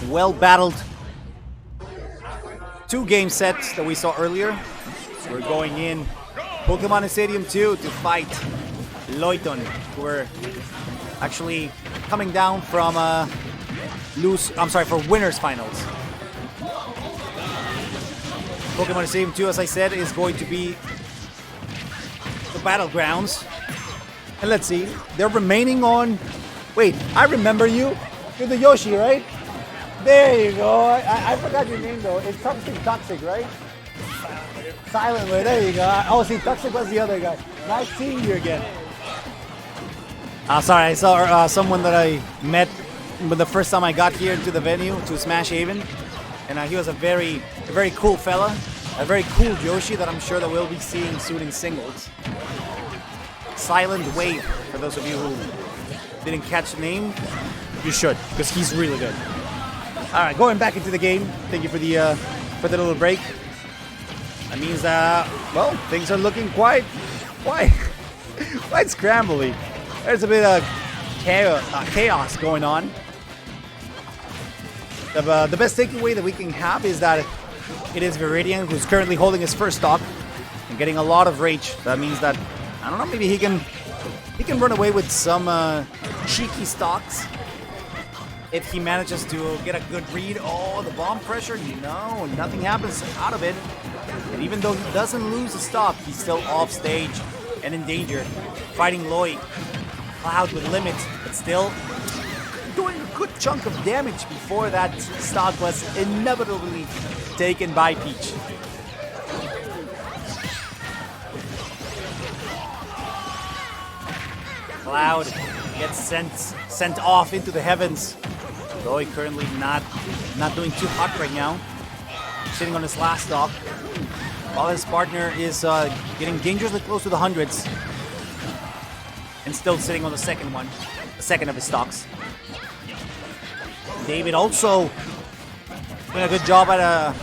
well-battled 2-game sets that we saw earlier. We're going in Pokemon Stadium 2 to fight LoiTon, who are actually coming down from for winners finals. Pokemon Stadium 2, as I said, is going to be the battlegrounds. And let's see, they're remaining on... Wait, I remember you. You're the Yoshi, right? There you go. I forgot your name though. It's something Toxic, right? Silent Way. There you go. Oh, see, Toxic was the other guy. Nice seeing you again. Sorry, I saw someone that I met the first time I got here to the venue, to SMASHxHEAVEN. And he was a very cool fella. A very cool Yoshi that I'm sure that we'll be seeing soon in singles. Silent Wave, for those of you who didn't catch the name, you should, because he's really good. Alright, going back into the game. Thank you for the little break. That means well, things are looking quite scrambly. There's a bit of chaos going on. The best takeaway that we can have is that it is DaviDian who's currently holding his first stock and getting a lot of rage. That means that, I don't know, maybe he can run away with some cheeky stocks if he manages to get a good read. Oh, the bomb pressure, no, nothing happens out of it. And even though he doesn't lose the stock, he's still off stage and in danger. Fighting Loi, Cloud with limits, but still doing a good chunk of damage before that stock was inevitably taken by Peach. Cloud gets sent off into the heavens. Loi currently not doing too hot right now. Sitting on his last stock, while his partner is getting dangerously close to the hundreds, and still sitting on the second of his stocks. David also doing a good job at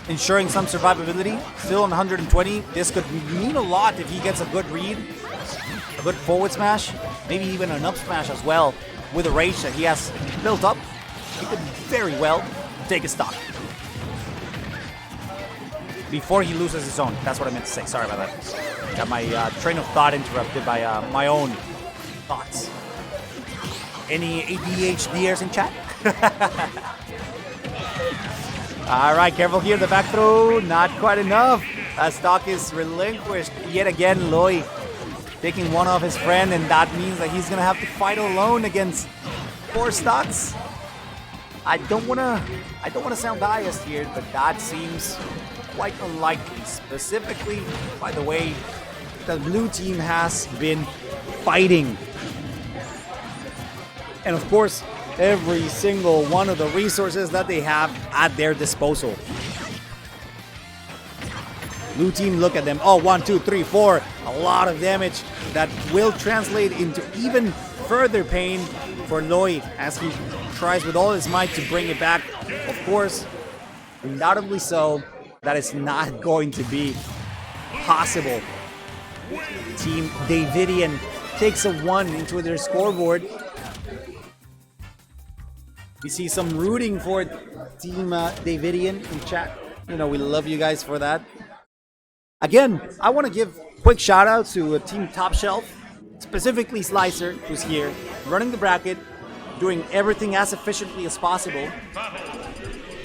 ensuring some survivability. Still on 120. This could mean a lot if he gets a good read, a good forward smash, maybe even an up smash as well. With the rage that he has built up, he could very well take a stock before he loses his own. That's what I meant to say. Sorry about that. Got my train of thought interrupted by my own thoughts. Any ADHDers in chat? Alright, careful here. The back throw, not quite enough. Stock is relinquished. Yet again, Loi taking one off his friend, and that means that he's going to have to fight alone against 4 stocks. I don't want to sound biased here, but that seems quite unlikely, specifically by the way the blue team has been fighting. And of course, every single one of the resources that they have at their disposal. Blue team, look at them. Oh, 1, 2, 3, 4. A lot of damage that will translate into even further pain for Loi as he tries with all his might to bring it back. Of course, undoubtedly so, that is not going to be possible. Team DaviDian takes a 1 into their scoreboard. We see some rooting for Team DaviDian in chat. You know, we love you guys for that. Again, I want to give quick shout out to Team Top Shelf, specifically Slicer, who's here, running the bracket, doing everything as efficiently as possible.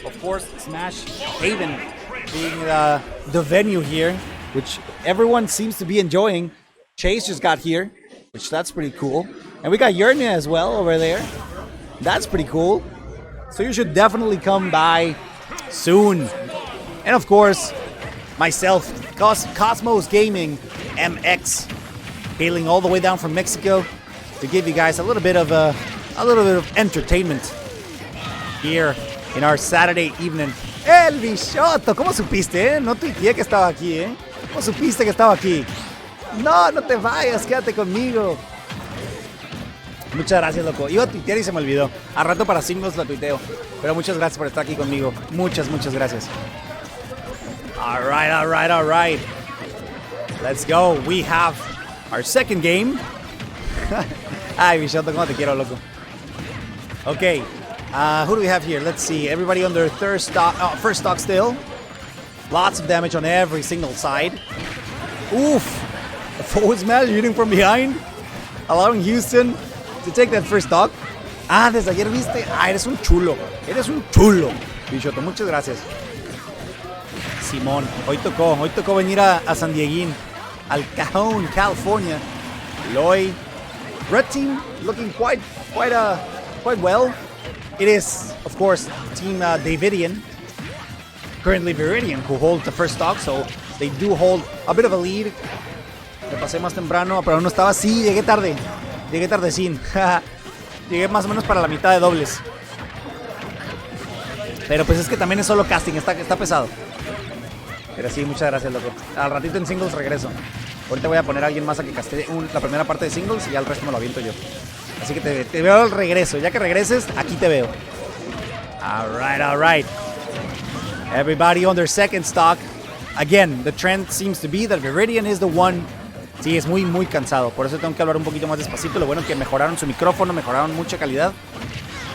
Of course, SMASHxHEAVEN being the venue here, which everyone seems to be enjoying. Chase just got here, which that's pretty cool. And we got Yernia as well over there. That's pretty cool. So you should definitely come by soon. And of course, myself, Cosmos Gaming MX, hailing all the way down from Mexico to give you guys a little bit of entertainment here in our Saturday evening. El Bichoto, ¿cómo supiste, No tuiteé que estaba aquí, ¿Cómo supiste que estaba aquí? No te vayas, quédate conmigo. Muchas gracias, loco. Iba a tuitear y se me olvidó. A rato para singles la tuiteo. Pero muchas gracias por estar aquí conmigo. Muchas gracias. Alright. Let's go. We have our second game. Ay, Bichoto, ¿cómo te quiero, loco? Ok. Who do we have here? Let's see. Everybody on their first stock still. Lots of damage on every single side. Oof. A forward smash hitting from behind. Allowing Houston to take that first stock. Ah, desde ayer viste. Ah, eres un chulo. Eres un chulo. Bichoto, muchas gracias. Simón, hoy tocó venir a San Dieguín, al Cajon, California. Loi, red team looking quite well. It is, of course, team DaviDian, currently Viridian, who holds the first stock, so they do hold a bit of a lead. Me pasé más temprano, pero no estaba. Sí, llegué tardecín. Llegué más o menos para la mitad de dobles. Pero pues es que también es solo casting, está pesado. Pero sí, muchas gracias, loco. Al ratito en singles regreso. Ahorita voy a poner a alguien más a que castee la primera parte de singles y ya el resto me lo aviento yo. Así que te veo al regreso. Ya que regreses, aquí te veo. Alright. Everybody on their second stock. Again, the trend seems to be that Viridian is the one. Sí, es muy cansado. Por eso tengo que hablar un poquito más despacito. Lo bueno es que mejoraron su micrófono, mejoraron mucha calidad.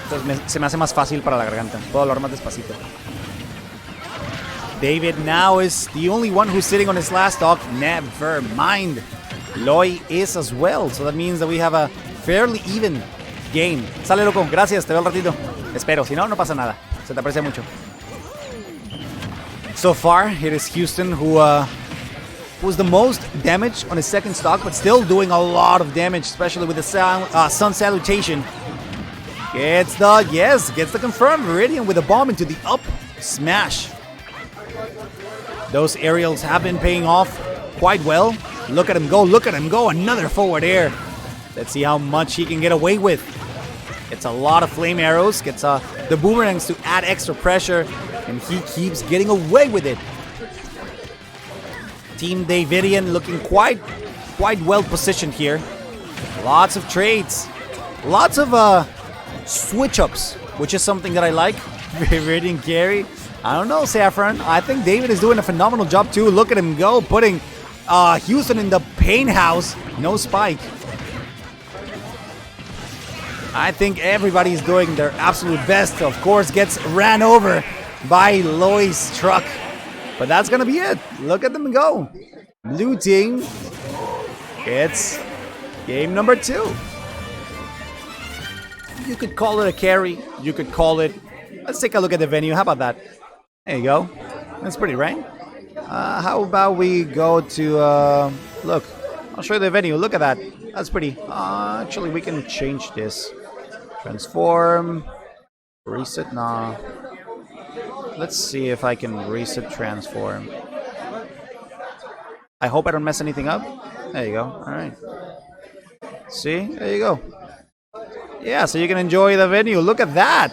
Entonces se me hace más fácil para la garganta. Puedo hablar más despacito. David now is the only one who's sitting on his last stock. Never mind. Loi is as well. So that means that we have a fairly even game. Sale, loco. Gracias. Te veo al ratito. Espero. Si no, no pasa nada. Se te aprecia mucho. So far, it is Houston who was the most damage on his second stock, but still doing a lot of damage, especially with the sun salutation. Gets the confirmed Viridian with a bomb into the up smash. Those aerials have been paying off quite well. Look at him go, another forward air. Let's see how much he can get away with. It's a lot of flame arrows, gets the boomerangs to add extra pressure, and he keeps getting away with it. Team DaviDian looking quite well positioned here. Lots of trades, lots of switch-ups, which is something that I like. Viridian carry. I don't know, Saffron. I think David is doing a phenomenal job too. Look at him go, putting Houston in the pain house. No spike. I think everybody's doing their absolute best. Of course, gets ran over by Loi's truck. But that's gonna be it. Look at them go. Blue team. It's game number 2. You could call it a carry. You could call it... Let's take a look at the venue. How about that? There you go. That's pretty, right? How about we go to... look, I'll show you the venue. Look at that. That's pretty. Actually, we can change this. Transform. Reset. Nah. Let's see if I can reset transform. I hope I don't mess anything up. There you go. Alright. See? There you go. Yeah, so you can enjoy the venue. Look at that.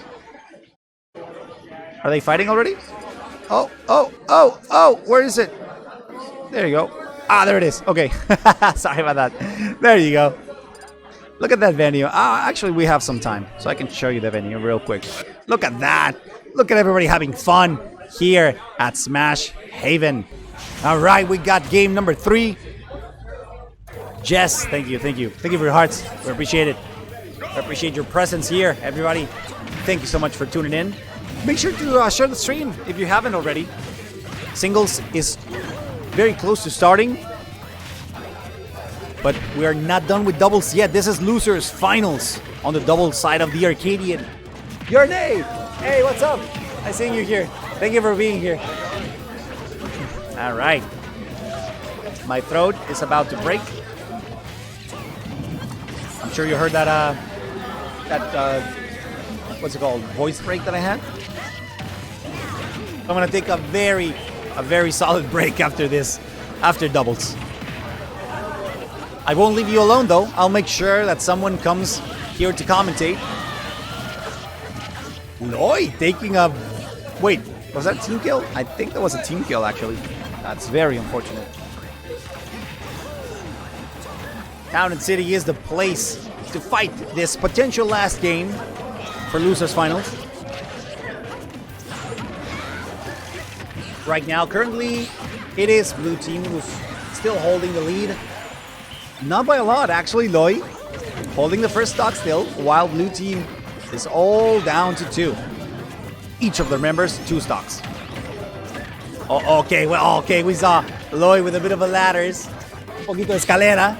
Are they fighting already? Oh, where is it? There you go. Ah, there it is. Okay. Sorry about that. There you go. Look at that venue. Actually, we have some time, so I can show you the venue real quick. Look at that. Look at everybody having fun here at SMASHxHEAVEN. All right, we got game number 3. Jess, thank you. Thank you for your hearts. We appreciate it. I appreciate your presence here, everybody. Thank you so much for tuning in. Make sure to share the stream if you haven't already. Singles is very close to starting, but we are not done with doubles yet. This is losers finals on the double side of the Arcadian. Your name. Hey, what's up? Nice seeing you here. Thank you for being here. All right. My throat is about to break. I'm sure you heard that what's it called? Voice break that I had. I'm gonna take a very solid break after this, after doubles. I won't leave you alone though. I'll make sure that someone comes here to commentate. Loi taking a... Wait, was that a team kill? I think that was a team kill actually. That's very unfortunate. Town and City is the place to fight this potential last game for losers finals. Right now, currently, it is blue team who's still holding the lead. Not by a lot, actually. Loi holding the first stock still, while blue team is all down to 2. Each of their members, 2 stocks. Oh, okay, well, okay, we saw Loi with a bit of a ladders. Un poquito de escalera.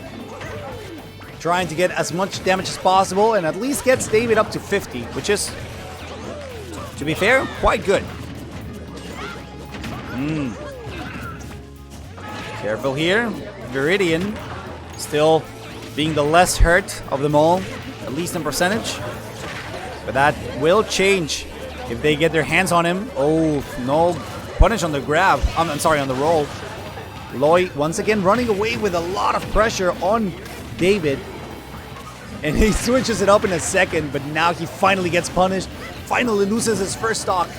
Trying to get as much damage as possible and at least gets David up to 50, which is, to be fair, quite good. Careful here. DaviDian still being the less hurt of them all, at least in percentage. But that will change if they get their hands on him. Oh, no. Punish on the grab. I'm sorry, on the roll. Loi once again running away with a lot of pressure on David. And he switches it up in a second, but now he finally gets punished. Finally loses his first stock.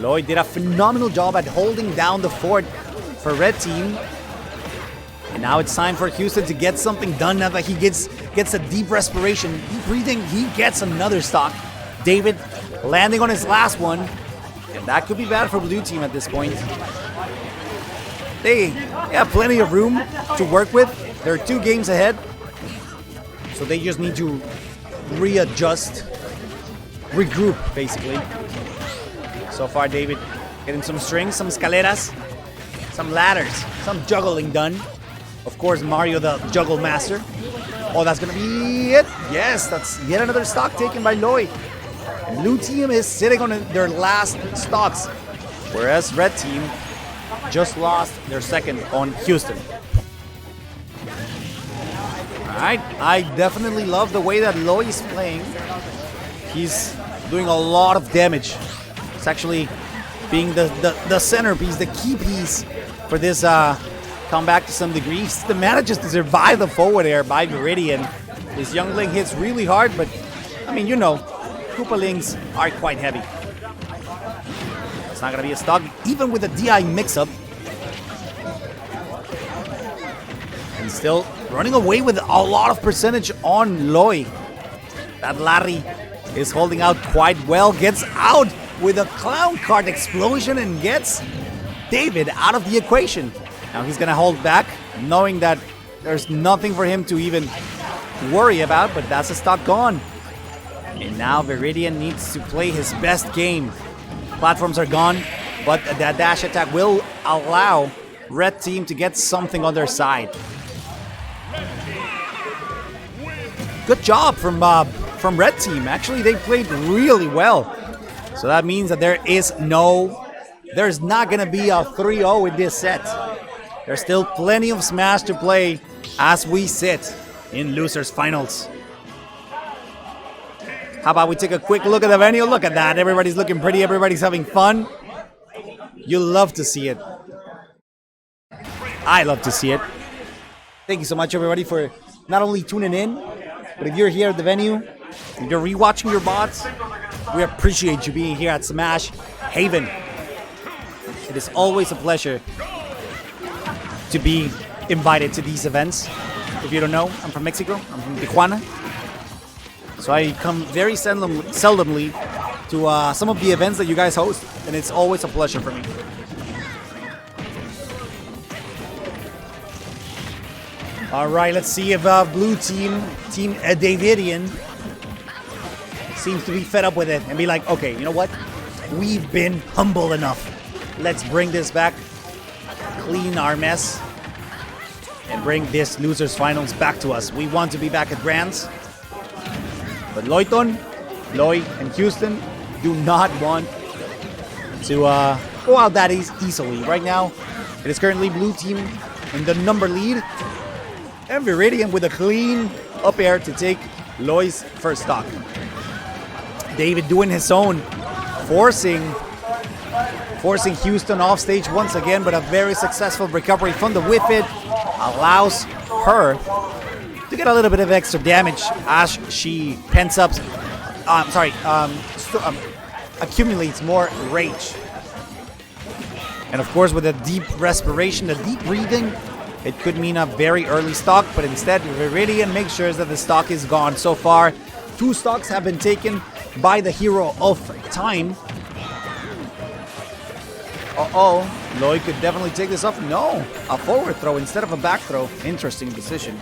Loi did a phenomenal job at holding down the fort for Red Team. And now it's time for Houston to get something done now that he gets a deep respiration. Deep breathing, he gets another stock. David landing on his last one. And that could be bad for Blue Team at this point. They have plenty of room to work with. They're 2 games ahead. So they just need to readjust, regroup, basically. So far, David getting some strings, some escaleras, some ladders, some juggling done. Of course, Mario, the juggle master. Oh, that's going to be it. Yes, that's yet another stock taken by Loi. Blue Team is sitting on their last stocks, whereas Red Team just lost their second on Houston. Alright, I definitely love the way that Loi is playing. He's doing a lot of damage. It's actually being the centerpiece, the key piece for this comeback to some degree. He still manages to survive the forward air by DaviDian. This youngling hits really hard, but I mean, you know, Koopalings are quite heavy. It's not going to be a stock, even with the DI mix-up. And still running away with a lot of percentage on Loi. That Larry is holding out quite well. Gets out with a clown cart explosion and gets David out of the equation. Now he's going to hold back, knowing that there's nothing for him to even worry about, but that's a stock gone. And now DaviDian needs to play his best game. Platforms are gone, but that dash attack will allow Red Team to get something on their side. Good job from Red Team. Actually, they played really well. So that means that there's not going to be a 3-0 in this set. There's still plenty of Smash to play as we sit in losers finals. How about we take a quick look at the venue? Look at that. Everybody's looking pretty. Everybody's having fun. You love to see it. I love to see it. Thank you so much, everybody, for not only tuning in, but if you're here at the venue, if you're rewatching your bots, we appreciate you being here at SMASHxHEAVEN. It is always a pleasure to be invited to these events. If you don't know, I'm from Mexico. I'm from Tijuana. So I come very seldomly to some of the events that you guys host, and it's always a pleasure for me. All right, let's see if Blue Team DaviDian, seems to be fed up with it and be like, okay, you know what? We've been humble enough. Let's bring this back, clean our mess, and bring this losers finals back to us. We want to be back at Grands. But LoiTon, Loi, and Houston do not want to go out that easily. Right now, it is currently Blue Team in the number lead. And DaviDian with a clean up air to take Loi's first stock. David doing his own, forcing Houston off stage once again, but a very successful recovery from the whip it allows her to get a little bit of extra damage as she pents up, accumulates more rage. And of course, with a deep respiration, the deep breathing, it could mean a very early stock, but instead, DaviDian makes sure that the stock is gone. So far, 2 stocks have been taken by the hero of time. Loi could definitely take this off. No, a forward throw instead of a back throw. Interesting decision.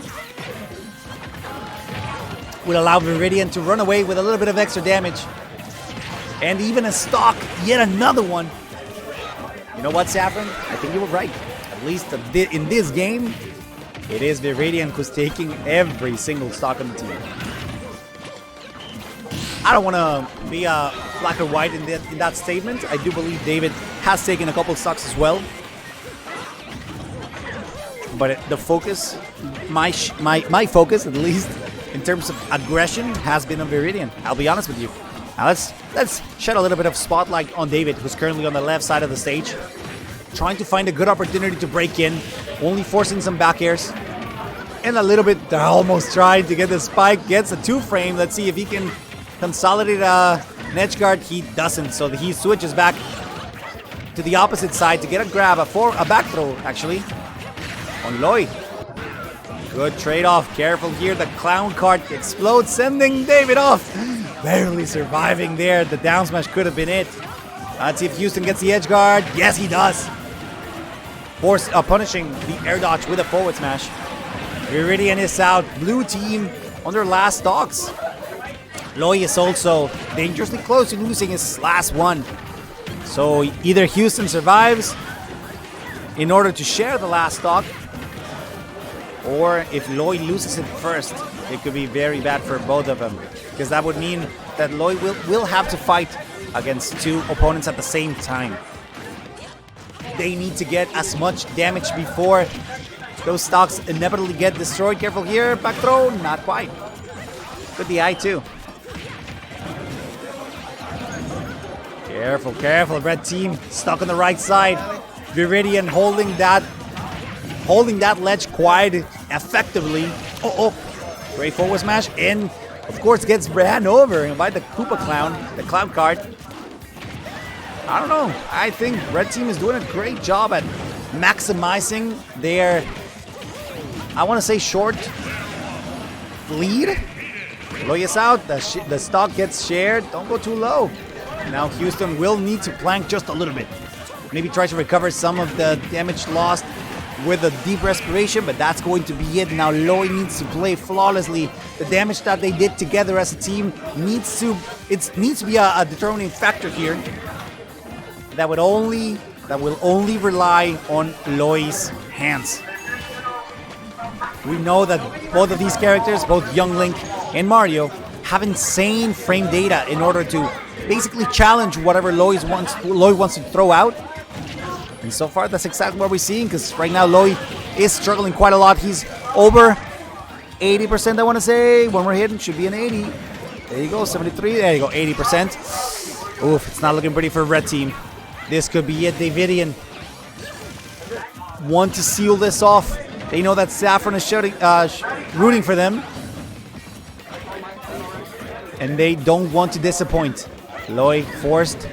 will allow Viridian to run away with a little bit of extra damage. And even a stock, yet another one. You know what, Saffron? I think you were right. At least in this game, it is Viridian who's taking every single stock on the team. I don't want to be black or white in that statement. I do believe David has taken a couple stocks as well. But the focus, my focus at least, in terms of aggression, has been on Viridian. I'll be honest with you. Now let's shed a little bit of spotlight on David, who's currently on the left side of the stage, trying to find a good opportunity to break in, only forcing some back airs, and a little bit almost trying to get the spike. Gets a 2-frame. Let's see if he can consolidate an edge guard. He doesn't, so he switches back to the opposite side to get a grab, a back throw actually on Loi. Good trade-off. Careful here. The clown cart explodes, sending David off. Barely surviving there. The down smash could have been it. Let's see if Houston gets the edge guard. Yes, he does. Punishing the air dodge with a forward smash. Viridian is out. Blue team on their last stocks. Loi is also dangerously close to losing his last one. So either Houston survives in order to share the last stock, or if Loi loses it first, it could be very bad for both of them. Because that would mean that Loi will have to fight against two opponents at the same time. They need to get as much damage before those stocks inevitably get destroyed. Careful here, back throw, not quite. Good DI too. Careful, careful, red team stuck on the right side. Viridian holding that ledge quite effectively. Great forward smash, and of course gets ran over by the Koopa Clown, the clown card. I don't know. I think red team is doing a great job at maximizing their, I want to say, short lead. Loi is out. The stock gets shared. Don't go too low. Now Houston will need to plank just a little bit. Maybe try to recover some of the damage lost with a deep respiration, but that's going to be it. Now Loi needs to play flawlessly. The damage that they did together as a team needs to be a determining factor here. That will only rely on Loi's hands. We know that both of these characters, both Young Link and Mario, have insane frame data in order to basically challenge whatever Loi wants to throw out. And so far, that's exactly what we're seeing, because right now Loi is struggling quite a lot. He's over 80%, I want to say. When we're hitting, should be an 80. There you go, 73. There you go, 80%. Oof, it's not looking pretty for red team. This could be it. DaviDian want to seal this off. They know that Saffron is rooting for them, and they don't want to disappoint. Loi forced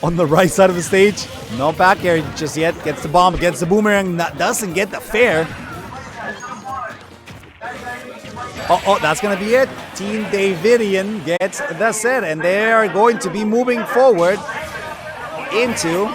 on the right side of the stage. No back air just yet. Gets the bomb, gets the boomerang. Doesn't get the fair. Oh, that's going to be it. Team DaviDian gets the set, and they are going to be moving forward into